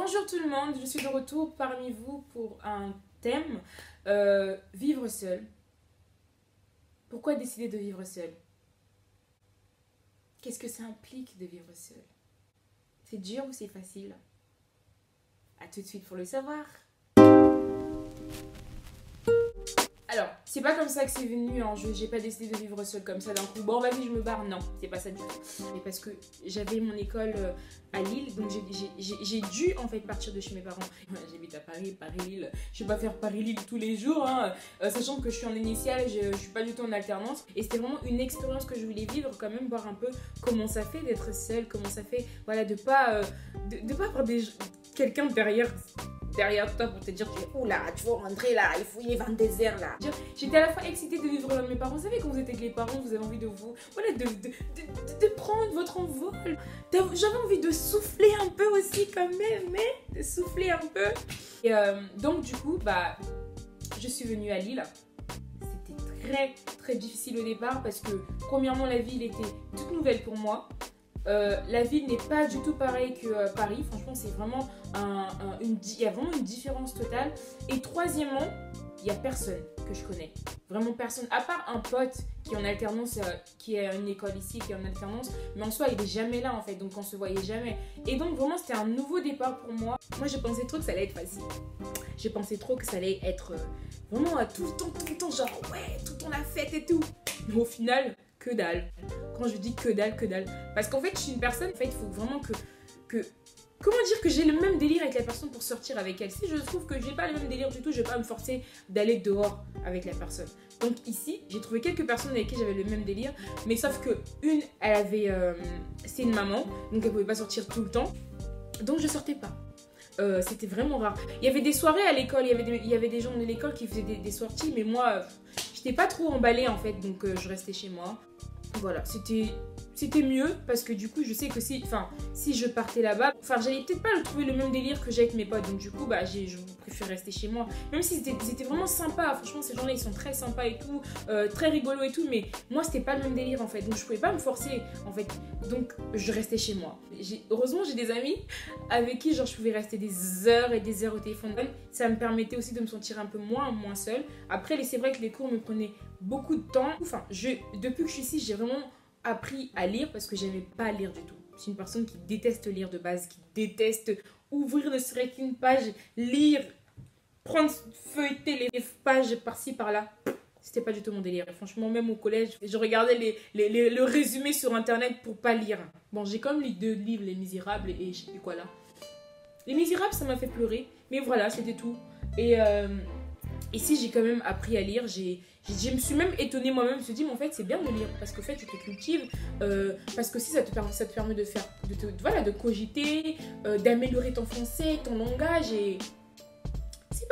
Bonjour tout le monde, je suis de retour parmi vous pour un thème, vivre seul. Pourquoi décider de vivre seul? Qu'est-ce que ça implique de vivre seul? C'est dur ou c'est facile? A tout de suite pour le savoir. Alors, c'est pas comme ça que c'est venu, hein. J'ai pas décidé de vivre seule comme ça d'un coup. Bon, vas-y, je me barre. Non, c'est pas ça du tout. Mais parce que j'avais mon école à Lille, donc j'ai dû en fait partir de chez mes parents. J'habite à Paris, Paris-Lille. Je vais pas faire Paris-Lille tous les jours, hein. Sachant que je suis en initiale, je suis pas du tout en alternance. Et c'était vraiment une expérience que je voulais vivre, quand même, voir un peu comment ça fait d'être seule, comment ça fait, voilà, de pas avoir quelqu'un derrière toi pour te dire oula, tu vas rentrer là, il est 22h là. J'étais à la fois excitée de vivre loin de mes parents. Vous savez, quand vous êtes avec les parents, vous avez envie de vous, voilà, de prendre votre envol. J'avais envie de souffler un peu aussi quand même, de souffler un peu. Et donc du coup, je suis venue à Lille. C'était très difficile au départ parce que premièrement, la ville était toute nouvelle pour moi. La ville n'est pas du tout pareille que Paris. Franchement, c'est vraiment il y a vraiment une différence totale. Et troisièmement, il n'y a personne que je connais. Vraiment personne. À part un pote qui est en alternance, qui est à une école ici, qui est en alternance. Mais en soi, il n'est jamais là en fait. Donc on se voyait jamais. Et donc vraiment, c'était un nouveau départ pour moi. Moi, je pensais trop que ça allait être facile. Je pensais trop que ça allait être vraiment tout le temps, genre ouais, tout le temps la fête et tout. Mais au final, que dalle. Quand je dis que dalle. Parce qu'en fait, je suis une personne, en fait, il faut vraiment comment dire que j'ai le même délire avec la personne pour sortir avec elle. Si je trouve que j'ai pas le même délire du tout, je vais pas me forcer d'aller dehors avec la personne. Donc ici, j'ai trouvé quelques personnes avec qui j'avais le même délire. Mais sauf que une, elle avait... c'est une maman, donc elle pouvait pas sortir tout le temps. Donc je sortais pas. C'était vraiment rare. Il y avait des soirées à l'école, il y avait des gens de l'école qui faisaient des sorties, mais moi, j'étais pas trop emballée en fait, donc je restais chez moi. Voilà, c'était mieux parce que du coup, je sais que si je partais là-bas, j'allais peut-être pas trouver le même délire que j'ai avec mes potes, donc du coup, je préfère rester chez moi. Même si c'était vraiment sympa, franchement, ces gens-là, ils sont très sympas et tout, très rigolos et tout, mais moi, c'était pas le même délire en fait, donc je pouvais pas me forcer en fait, donc je restais chez moi. Heureusement, j'ai des amis avec qui genre je pouvais rester des heures et des heures au téléphone. Ça me permettait aussi de me sentir un peu moins seule. Après, c'est vrai que les cours me prenaient beaucoup de temps. Depuis que je suis ici, j'ai vraiment appris à lire parce que j'aimais pas lire du tout. Je suis une personne qui déteste lire de base, qui déteste ouvrir ne serait qu'une page, lire, feuilleter les pages par-ci par-là. C'était pas du tout mon délire. Et franchement, même au collège, je regardais le résumé sur internet pour pas lire. Bon, j'ai quand même lu 2 livres, Les Misérables et je sais plus quoi là. Les Misérables, ça m'a fait pleurer. Mais voilà, c'était tout. Et ici, j'ai quand même appris à lire. Je me suis même étonnée moi-même. Je me suis dit, mais en fait, c'est bien de lire. Parce qu'en fait, tu te cultives. Parce que si ça te permet de cogiter, d'améliorer ton français, ton langage. Et c'est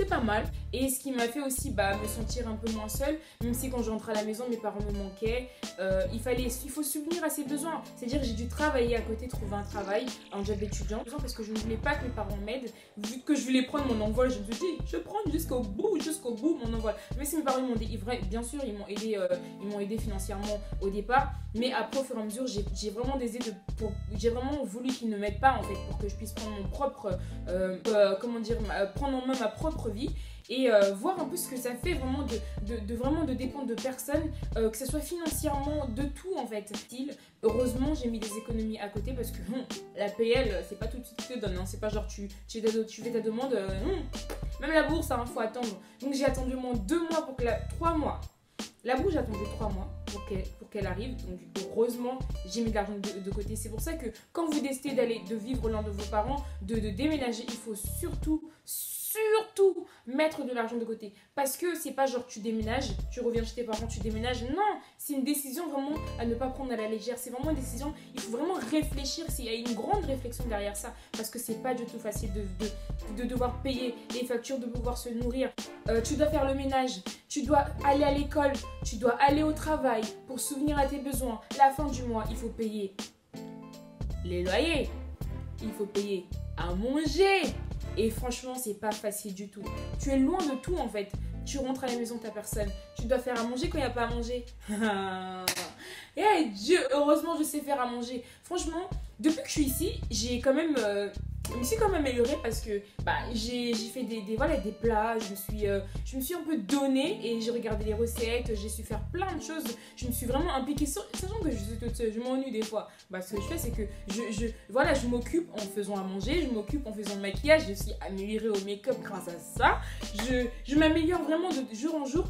pas mal. Et ce qui m'a fait aussi me sentir un peu moins seule, même si quand je rentrais à la maison, mes parents me manquaient. Il faut subvenir à ses besoins. C'est-à-dire que j'ai dû travailler à côté, trouver un travail, un job étudiant, parce que je ne voulais pas que mes parents m'aident. Vu que je voulais prendre mon envol, je me suis dit, je prends jusqu'au bout mon envol. Mais si mes parents m'ont délivré, bien sûr, ils m'ont aidé financièrement au départ. Mais après, au fur et à mesure, j'ai vraiment j'ai vraiment voulu qu'ils ne m'aident pas en fait, pour que je puisse prendre mon propre, prendre en main ma propre vie. Et voir un peu ce que ça fait vraiment de dépendre de personne, que ce soit financièrement, de tout en fait. Heureusement, j'ai mis des économies à côté parce que la PL, c'est pas tout de suite qui te donne, hein. C'est pas genre tu fais ta demande, même la bourse, faut attendre. Donc j'ai attendu au moins 2 mois 3 mois. La bourse, j'ai attendu 3 mois pour qu'elle arrive. Donc heureusement, j'ai mis de l'argent de côté. C'est pour ça que quand vous décidez de vivre l'un de vos parents, de déménager, il faut surtout mettre de l'argent de côté. Parce que c'est pas genre tu déménages, tu reviens chez tes parents, tu déménages. Non, c'est une décision vraiment à ne pas prendre à la légère. C'est vraiment une décision, il faut vraiment réfléchir. Il y a une grande réflexion derrière ça. Parce que c'est pas du tout facile de devoir payer les factures, de pouvoir se nourrir. Tu dois faire le ménage, tu dois aller à l'école, tu dois aller au travail pour subvenir à tes besoins. La fin du mois, il faut payer les loyers, il faut payer à manger. Et franchement, c'est pas facile du tout. Tu es loin de tout en fait. Tu rentres à la maison, t'as personne. Tu dois faire à manger quand il n'y a pas à manger. Et Dieu, heureusement, je sais faire à manger. Franchement, depuis que je suis ici, j'ai quand même Je me suis quand même améliorée parce que bah, j'ai fait voilà, des plats, je me suis un peu donnée et j'ai regardé les recettes, j'ai su faire plein de choses. Je me suis vraiment impliquée, sachant que je suis toute seule, je m'ennuie des fois. Bah, ce que je fais, c'est que voilà, je m'occupe en faisant à manger, je m'occupe en faisant le maquillage, je suis améliorée au make-up grâce à ça. Je m'améliore vraiment de jour en jour.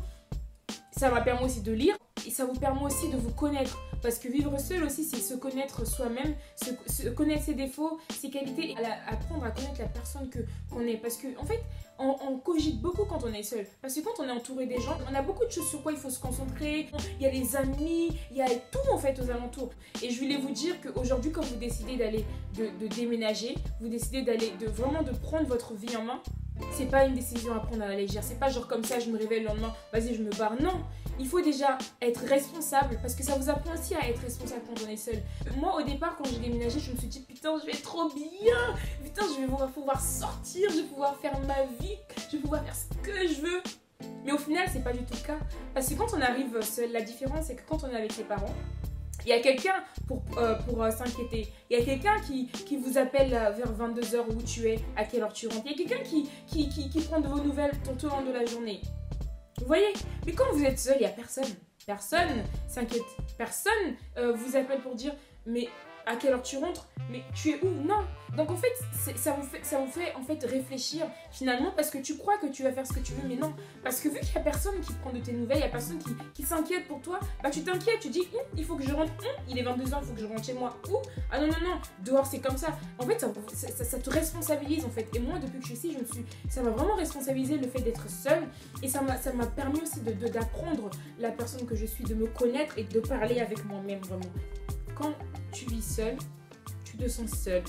Ça m'a permis aussi de lire et ça vous permet aussi de vous connaître. Parce que vivre seul aussi, c'est se connaître soi-même, se connaître ses défauts, ses qualités, et apprendre à connaître la personne qu'on est. Parce qu'en fait, on cogite beaucoup quand on est seul. Parce que quand on est entouré des gens, on a beaucoup de choses sur quoi il faut se concentrer. Il y a les amis, il y a tout en fait aux alentours. Et je voulais vous dire qu'aujourd'hui, quand vous décidez d'aller, de déménager, vous décidez vraiment de prendre votre vie en main, c'est pas une décision à prendre à la légère. C'est pas genre comme ça, je me réveille le lendemain, vas-y, je me barre. Non, il faut déjà être responsable parce que ça vous apprend aussi à être responsable quand on est seul. Moi, au départ, quand j'ai déménagé, je me suis dit putain, je vais être trop bien. Putain, je vais pouvoir sortir, je vais pouvoir faire ma vie, je vais pouvoir faire ce que je veux. Mais au final, c'est pas du tout le cas. Parce que quand on arrive seul, la différence, c'est que quand on est avec ses parents, il y a quelqu'un pour s'inquiéter. Il y a quelqu'un qui vous appelle vers 22h où tu es, à quelle heure tu rentres. Il y a quelqu'un qui prend de vos nouvelles tout au long de la journée. Vous voyez? Mais quand vous êtes seul, il n'y a personne. Personne s'inquiète. Personne vous appelle pour dire mais à quelle heure tu rentres? Mais tu es où? Non. Donc en fait, ça vous fait en fait réfléchir finalement parce que tu crois que tu vas faire ce que tu veux, mais non. Parce que vu qu'il n'y a personne qui prend de tes nouvelles, il n'y a personne qui s'inquiète pour toi, bah tu t'inquiètes, tu dis il faut que je rentre, il est 22h, il faut que je rentre chez moi, ah non, dehors c'est comme ça. En fait, ça te responsabilise en fait. Et moi, depuis que je suis ici, ça m'a vraiment responsabilisé le fait d'être seule et ça m'a permis aussi d'apprendre la personne que je suis, de me connaître et de parler avec moi-même vraiment. Quand tu vis seul, tu te sens seul.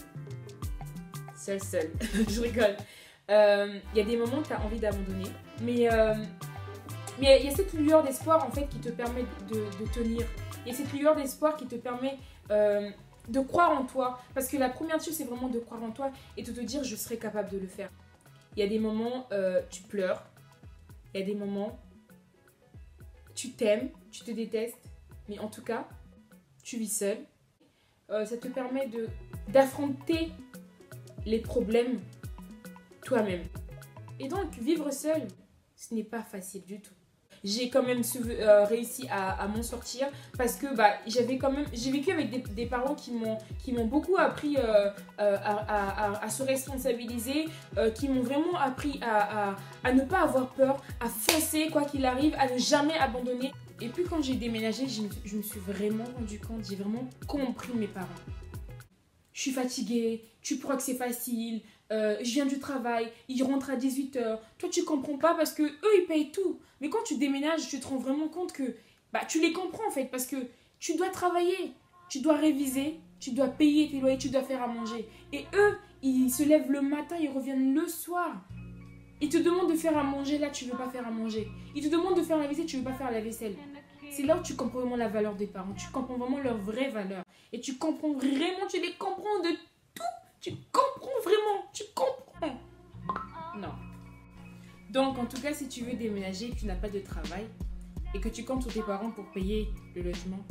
Seul. Je rigole. Il y a des moments où tu as envie d'abandonner. Mais il y a cette lueur d'espoir en fait qui te permet de tenir. Il y a cette lueur d'espoir qui te permet de croire en toi. Parce que la première chose, c'est vraiment de croire en toi et de te dire je serai capable de le faire. Il y a des moments tu pleures. Il y a des moments tu t'aimes, tu te détestes. Mais en tout cas, tu vis seul. Ça te permet d'affronter les problèmes toi-même. Et donc, vivre seul, ce n'est pas facile du tout. J'ai quand même réussi à m'en sortir parce que bah, j'ai vécu avec des parents qui m'ont beaucoup appris à se responsabiliser, qui m'ont vraiment appris à ne pas avoir peur, à foncer quoi qu'il arrive, à ne jamais abandonner. Et puis quand j'ai déménagé, je me suis vraiment rendu compte, j'ai vraiment compris mes parents. Je suis fatiguée, tu crois que c'est facile, je viens du travail, ils rentrent à 18h. Toi, tu comprends pas parce que eux, ils payent tout. Mais quand tu déménages, tu te rends vraiment compte que bah, tu les comprends en fait parce que tu dois travailler, tu dois réviser, tu dois payer tes loyers, tu dois faire à manger. Et eux, ils se lèvent le matin, ils reviennent le soir. Ils te demandent de faire à manger, là, tu veux pas faire à manger. Ils te demandent de faire la vaisselle, tu veux pas faire la vaisselle. C'est là où tu comprends vraiment la valeur des parents. Tu comprends vraiment leur vraie valeur. Et tu comprends vraiment, tu les comprends de tout. Tu comprends vraiment, tu comprends. Non. Donc, en tout cas, si tu veux déménager et que tu n'as pas de travail et que tu comptes sur tes parents pour payer le logement,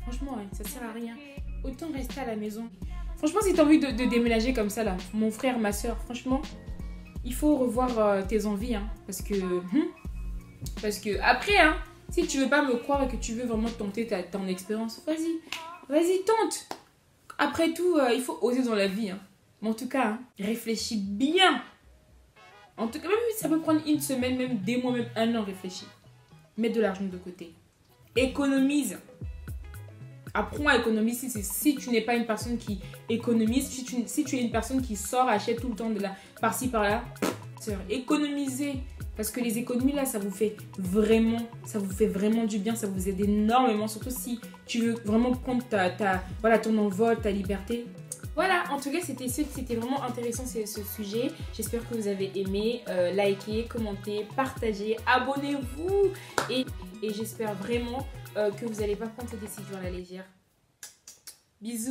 franchement, hein, ça sert à rien. Autant rester à la maison. Franchement, si tu as envie de déménager comme ça, là, mon frère, ma soeur, franchement, il faut revoir tes envies. Hein, parce que après, hein, si tu veux pas me croire et que tu veux vraiment tenter ton expérience, vas-y, tente. Après tout, il faut oser dans la vie. Hein. Mais en tout cas, hein, réfléchis bien. En tout cas, même si ça peut prendre une semaine, même des mois, même un an, réfléchis. Mets de l'argent de côté. Économise. Apprends à économiser. Si tu n'es pas une personne qui économise, si tu es une personne qui sort, achète tout le temps de par-ci, par-là, économisez. Parce que les économies là, ça vous fait vraiment du bien, ça vous aide énormément, surtout si tu veux vraiment prendre ton envol, ta liberté. Voilà, en tout cas, c'était vraiment intéressant ce sujet. J'espère que vous avez aimé. Likez, commentez, partagez, abonnez-vous. Et j'espère vraiment que vous n'allez pas prendre cette décision à la légère. Bisous.